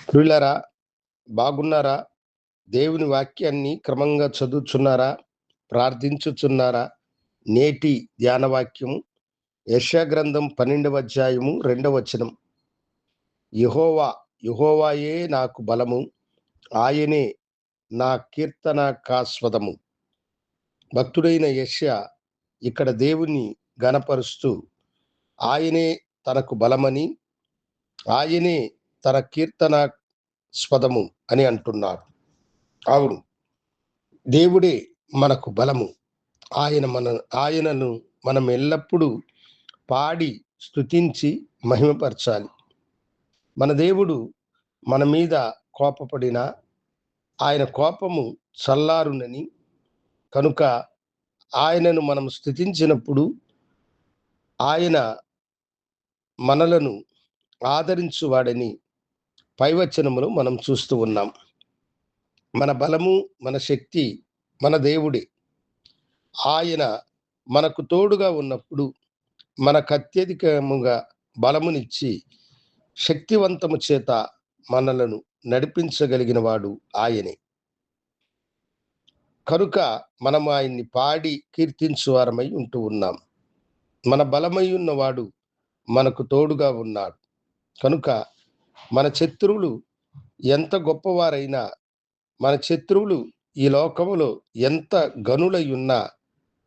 ప్రియులారా, బాగున్నారా? దేవుని వాక్యాన్ని క్రమంగా చదువుచున్నారా? ప్రార్థించుచున్నారా? నేటి ధ్యాన వాక్యము యెషయా గ్రంథం 12వ అధ్యాయము 2వ వచనం. యెహోవా, యెహోవాయే నాకు బలము, ఆయనే నా కీర్తనాకాస్పదము. భక్తుడైన యెషయా ఇక్కడ దేవుని ఘనపరుస్తూ ఆయనే తనకు బలమని, ఆయనే తన కీర్తనాస్పదము అని అంటున్నాడు. అవును, దేవుడే మనకు బలము. ఆయనను మనం ఎల్లప్పుడూ పాడి స్తుతించి మహిమపరచాలి. మన దేవుడు మన మీద కోపపడిన ఆయన కోపము చల్లారునని, కనుక ఆయనను మనం స్తుతించినప్పుడు ఆయన మనలను ఆదరించువాడని పైవచనములో మనం చూస్తూ ఉన్నాం. మన బలము, మన శక్తి మన దేవుడే. ఆయన మనకు తోడుగా ఉన్నప్పుడు మనకు అత్యధికముగా బలమునిచ్చి శక్తివంతము చేత మనలను నడిపించగలిగిన వాడు ఆయనే. కనుక మనం ఆయన్ని పాడి కీర్తించువారమై ఉంటూ ఉన్నాం. మన బలమై ఉన్నవాడు మనకు తోడుగా ఉన్నాడు. కనుక మన శత్రువులు ఎంత గొప్పవారైనా, మన శత్రువులు ఈ లోకములో ఎంత గనులై ఉన్నా,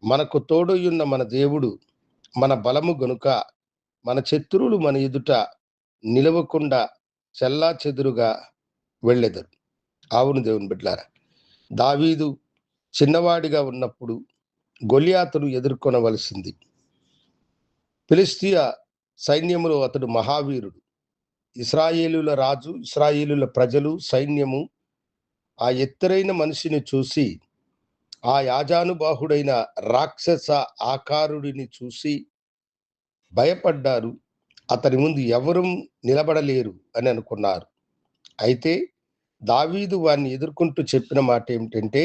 మనకు తోడయున్న మన దేవుడు మన బలము గనుక మన శత్రువులు మన ఎదుట నిలవకుండా చెల్లాచెదురుగా వెళ్ళెదరు. అవును దేవుని బిడ్డలారా, దావీదు చిన్నవాడిగా ఉన్నప్పుడు గొలియాతును ఎదుర్కొనవలసింది. ఫిలిష్తీయ సైన్యములో అతడు మహావీరుడు. ఇశ్రాయేలుల రాజు, ఇశ్రాయేలుల ప్రజలు, సైన్యము ఆ ఎత్తరైన మనిషిని చూసి, ఆ యాజానుబాహుడైన రాక్షస ఆకారుడిని చూసి భయపడ్డారు. అతని ముందు ఎవరూ నిలబడలేరు అని అనుకున్నారు. అయితే దావీదు వారిని ఎదుర్కొంటూ చెప్పిన మాట ఏమిటంటే,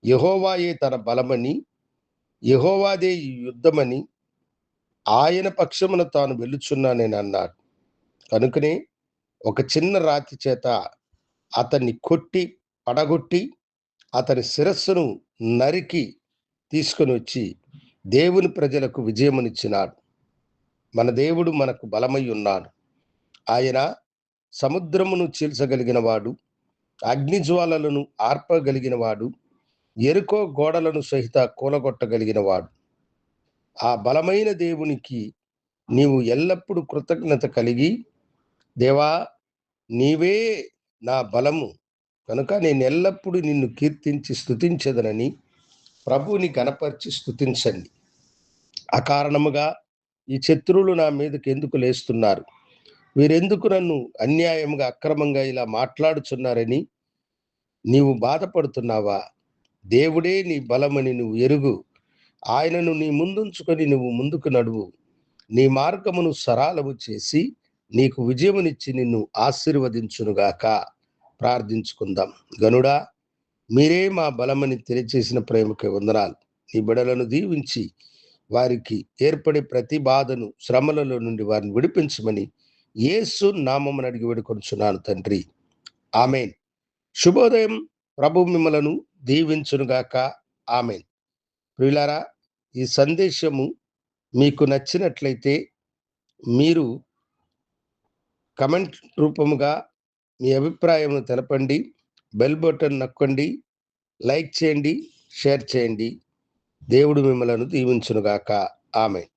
యెహోవాయే తన బలమని, యెహోవాదే ఈ యుద్ధమని, ఆయన పక్షమున తాను వెలుచున్నానని అన్నాడు. కనుకనే ఒక చిన్న రాతి చేత అతన్ని కొట్టి పడగొట్టి అతని శిరస్సును నరికి తీసుకొని వచ్చి దేవుని ప్రజలకు విజయమునిచ్చినాడు. మన దేవుడు మనకు బలమై ఉన్నాడు. ఆయన సముద్రమును చీల్చగలిగిన వాడు, అగ్నిజ్వాలలను ఆర్పగలిగిన వాడు, యెరికో గోడలను సహిత కూలగొట్టగలిగిన వాడు. ఆ బలమైన దేవునికి నీవు ఎల్లప్పుడూ కృతజ్ఞత కలిగి, దేవా, నీవే నా బలము కనుక నేను ఎల్లప్పుడూ నిన్ను కీర్తించి స్తుతించెదనని ప్రభువుని గణపరిచి స్తుతించండి. అకారణముగా ఈ శత్రువులు నా మీదకి ఎందుకు లేస్తున్నారు, వీరెందుకు నన్ను అన్యాయంగా అక్రమంగా ఇలా మాట్లాడుచున్నారని నీవు బాధపడుతున్నావా? దేవుడే నీ బలమని నువ్వు ఎరుగు. ఆయనను నీ ముందుంచుకొని నువ్వు ముందుకు నడువు. నీ మార్గమును సరళము చేసి నీకు విజయమునిచ్చి నిన్ను ఆశీర్వదించునుగాక. ప్రార్థించుకుందాం. గనుడా, మీరే మా బలమని తెలియచేసిన ప్రేమకి వందనాలు. నీ బిడలను దీవించి వారికి ఏర్పడే ప్రతి బాధను, శ్రమలలో నుండి వారిని విడిపించమని యేసు నామమున అడిగి వేడుకొనుచున్నాను తండ్రి. ఆమేన్. శుభోదయం. ప్రభు మిమ్మలను దీవించునుగాక. ఆమేన్. ప్రియులారా, ఈ సందేశము మీకు నచ్చినట్లయితే మీరు కమెంట్ రూపముగా మీ అభిప్రాయమును తెలపండి. బెల్ బటన్ నొక్కండి, లైక్ చేయండి, షేర్ చేయండి. దేవుడు మిమ్మలను దీవించునుగాక. ఆమేన్.